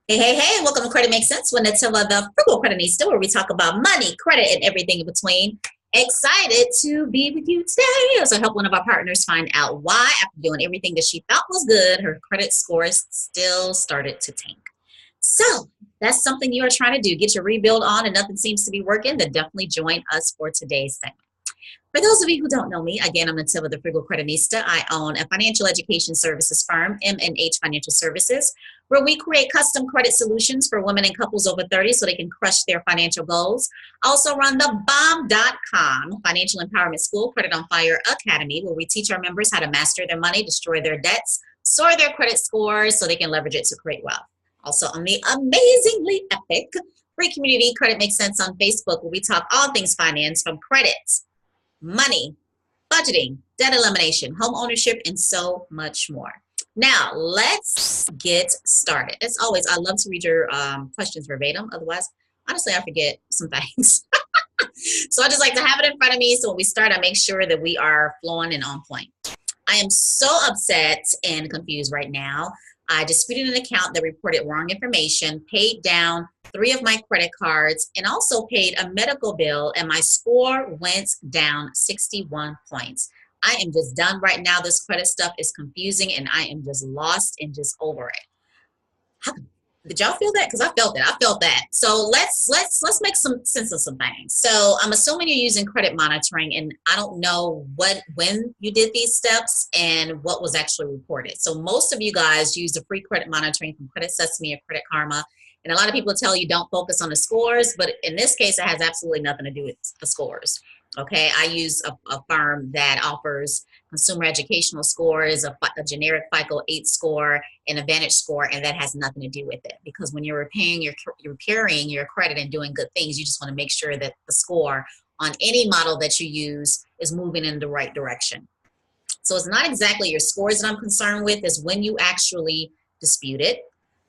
Hey, welcome to Credit Makes Sense with Netiva, the Frugal CrediTnista, where we talk about money, credit, and everything in between. Excited to be with you today as I help one of our partners find out why, after doing everything that she thought was good, her credit scores still started to tank. So that's something you are trying to do. Get your rebuild on and nothing seems to be working, then definitely join us for today's segment. For those of you who don't know me, again, I'm Netiva, the Frugal CrediTnista. I own a financial education services firm, M&H Financial Services, where we create custom credit solutions for women and couples over 30 so they can crush their financial goals. I also run the bomb.com financial empowerment school, Credit on Fire Academy, where we teach our members how to master their money, destroy their debts, soar their credit scores so they can leverage it to create wealth. Also on the amazingly epic free community Credit Makes Sense on Facebook, where we talk all things finance from credit, money, budgeting, debt elimination, home ownership, and so much more. Now, let's get started. As always, I love to read your questions verbatim. Otherwise, honestly, I forget some things. So I just like to have it in front of me. So when we start, I make sure that we are flowing and on point. I am so upset and confused right now. I disputed an account that reported wrong information, paid down 3 of my credit cards, and also paid a medical bill, and my score went down 61 points. I am just done right now. This credit stuff is confusing, and I am just lost and just over it. Did y'all feel that? Because I felt it. I felt that. So let's make some sense of some things. So I'm assuming you're using credit monitoring, and I don't know when you did these steps and what was actually reported. So most of you guys use the free credit monitoring from Credit Sesame or Credit Karma, and a lot of people tell you don't focus on the scores, but in this case, it has absolutely nothing to do with the scores. Okay, I use a firm that offers consumer educational scores, a generic FICO 8 score, an Advantage score, and that has nothing to do with it. Because when you're repairing your credit and doing good things, you just want to make sure that the score on any model that you use is moving in the right direction. So it's not exactly your scores that I'm concerned with, is when you actually disputed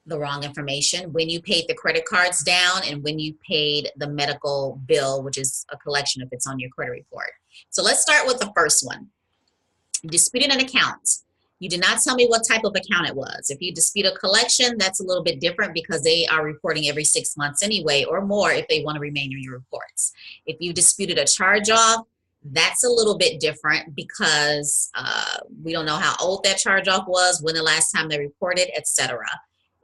the wrong information, when you paid the credit cards down, and when you paid the medical bill, which is a collection if it's on your credit report. So let's start with the first one. You disputed an account. You did not tell me what type of account it was. If you dispute a collection, that's a little bit different because they are reporting every 6 months anyway, or more if they want to remain in your reports. If you disputed a charge-off, that's a little bit different because we don't know how old that charge-off was, when the last time they reported, etc.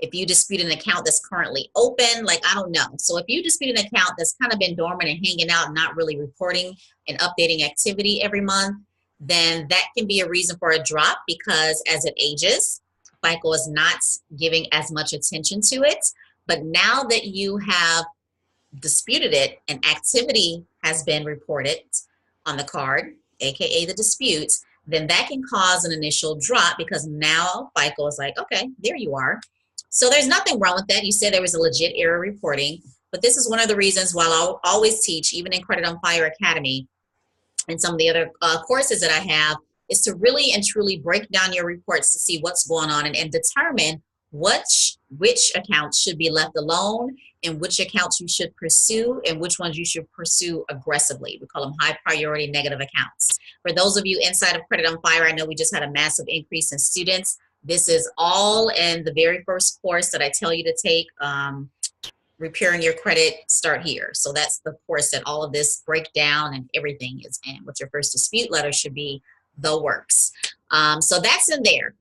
If you dispute an account that's currently open, like, I don't know. So if you dispute an account that's kind of been dormant and hanging out and not really reporting and updating activity every month, then that can be a reason for a drop, because as it ages, FICO is not giving as much attention to it. But now that you have disputed it and activity has been reported on the card, aka the disputes, then that can cause an initial drop, because now FICO is like, okay, there you are. So there's nothing wrong with that. You said there was a legit error reporting, but this is one of the reasons why I'll always teach, even in Credit on Fire Academy and some of the other courses that I have, is to really and truly break down your reports to see what's going on and determine which accounts should be left alone and which accounts you should pursue and which ones you should pursue aggressively. We call them high priority negative accounts. For those of you inside of Credit on Fire, I know we just had a massive increase in students. This is all in the very first course that I tell you to take, Repairing Your Credit, Start Here. So that's the course that all of this breakdown and everything is in. What your first dispute letter should be, the works. So that's in there.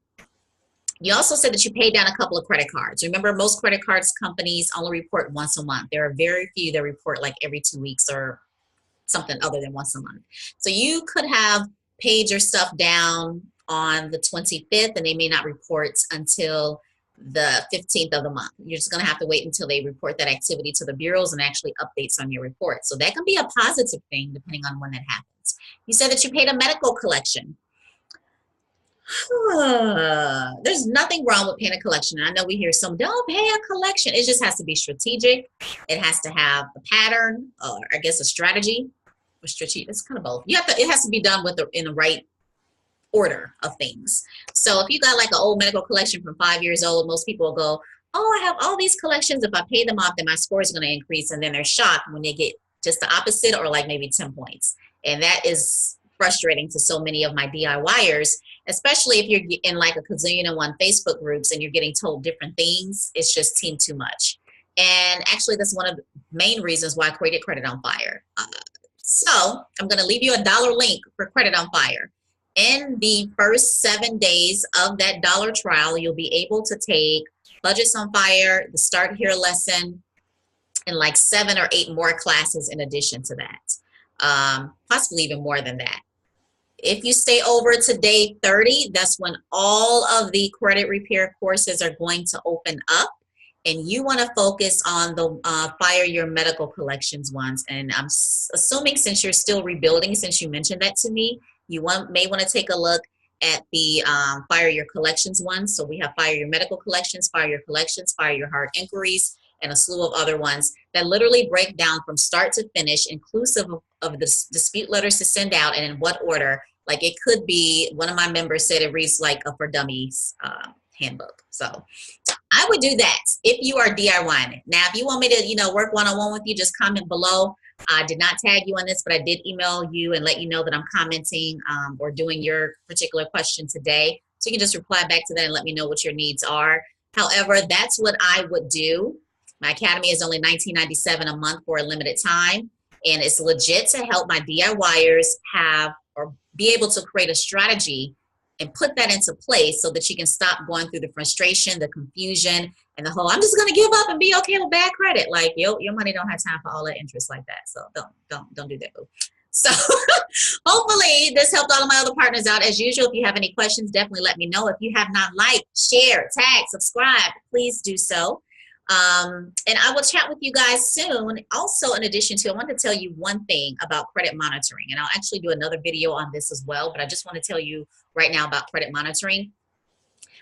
You also said that you paid down a couple of credit cards. Remember, most credit cards companies only report once a month. There are very few that report like every 2 weeks or something other than once a month. So you could have paid your stuff down on the 25th, and they may not report until the 15th of the month. You're just going to have to wait until they report that activity to the bureaus and actually updates on your report. So that can be a positive thing depending on when that happens. You said that you paid a medical collection. There's nothing wrong with paying a collection. I know we hear some, don't pay a collection. It just has to be strategic. It has to have a pattern, or I guess a strategy. Or strategic. It's kind of both. It has to be done in the right order of things. So if you got like an old medical collection from 5 years old, most people will go, oh, I have all these collections. If I pay them off, then my score is going to increase. And then they're shocked when they get just the opposite, or like maybe 10 points. And that is frustrating to so many of my DIYers, especially if you're in like a gazillion and one Facebook groups and you're getting told different things. It's just seemed too much. And actually, that's one of the main reasons why I created Credit on Fire. So I'm going to leave you a dollar link for Credit on Fire. In the first 7 days of that dollar trial, you'll be able to take Budgets on Fire, the Start Here lesson, and like 7 or 8 more classes in addition to that, possibly even more than that. If you stay over to day 30, that's when all of the credit repair courses are going to open up. And you want to focus on the Fire Your Medical Collections ones. And I'm assuming since you're still rebuilding, since you mentioned that to me, you may want to take a look at the Fire Your Collections ones. So we have Fire Your Medical Collections, Fire Your Hard Inquiries, and a slew of other ones that literally break down from start to finish, inclusive of the dispute letters to send out and in what order. Like it could be, one of my members said it reads like a for dummies handbook. So I would do that if you are DIYing it. Now, if you want me to, work one-on-one with you, just comment below. I did not tag you on this, but I did email you and let you know that I'm commenting or doing your particular question today. So you can just reply back to that and let me know what your needs are. However, that's what I would do. My academy is only $19.97 a month for a limited time. And it's legit to help my DIYers have or be able to create a strategy and put that into place so that you can stop going through the frustration, the confusion, and the whole, I'm just going to give up and be okay with bad credit. Like your money don't have time for all that interest like that. So don't do that, boo. So hopefully this helped all of my other partners out. As usual, if you have any questions, definitely let me know. If you have not liked, shared, tagged, subscribed, please do so. And I will chat with you guys soon. Also, in addition to, I want to tell you one thing about credit monitoring, and I'll actually do another video on this as well, but I just want to tell you right now about credit monitoring.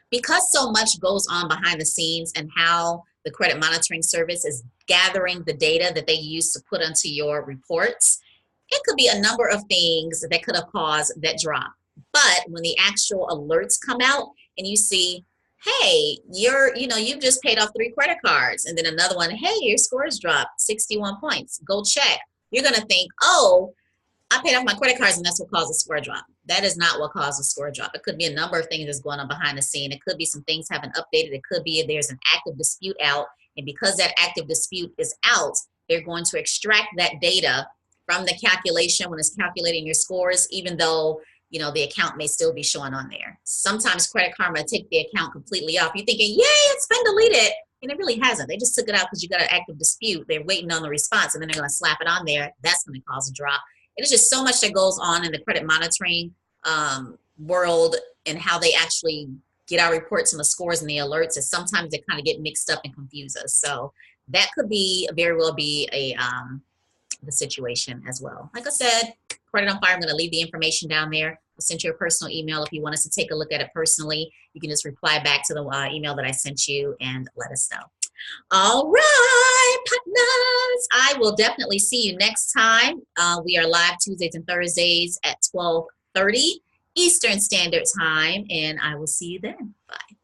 Because so much goes on behind the scenes and how the credit monitoring service is gathering the data that they use to put onto your reports, it could be a number of things that could have caused that drop. But when the actual alerts come out and you see, hey, you've just paid off 3 credit cards, and then another one, hey, your scores dropped 61 points, go check. You're going to think, oh, I paid off my credit cards and that's what caused a score drop. That is not what caused a score drop. It could be a number of things that's going on behind the scene. It could be some things haven't updated. It could be there's an active dispute out, and because that active dispute is out, they're going to extract that data from the calculation when it's calculating your scores, even though the account may still be showing on there. Sometimes Credit Karma take the account completely off. You're thinking, yay, it's been deleted. And it really hasn't. They just took it out because you got an active dispute. They're waiting on the response, and then they're going to slap it on there. That's going to cause a drop. It is just so much that goes on in the credit monitoring world and how they actually get our reports and the scores and the alerts, and sometimes they kind of get mixed up and confuse us. So that could very well be the situation as well. Like I said, Credit on Fire, I'm going to leave the information down there. I'll send you a personal email. If you want us to take a look at it personally, you can just reply back to the email that I sent you and let us know. All right, partners, I will definitely see you next time. We are live Tuesdays and Thursdays at 12:30 Eastern Standard Time, and I will see you then. Bye.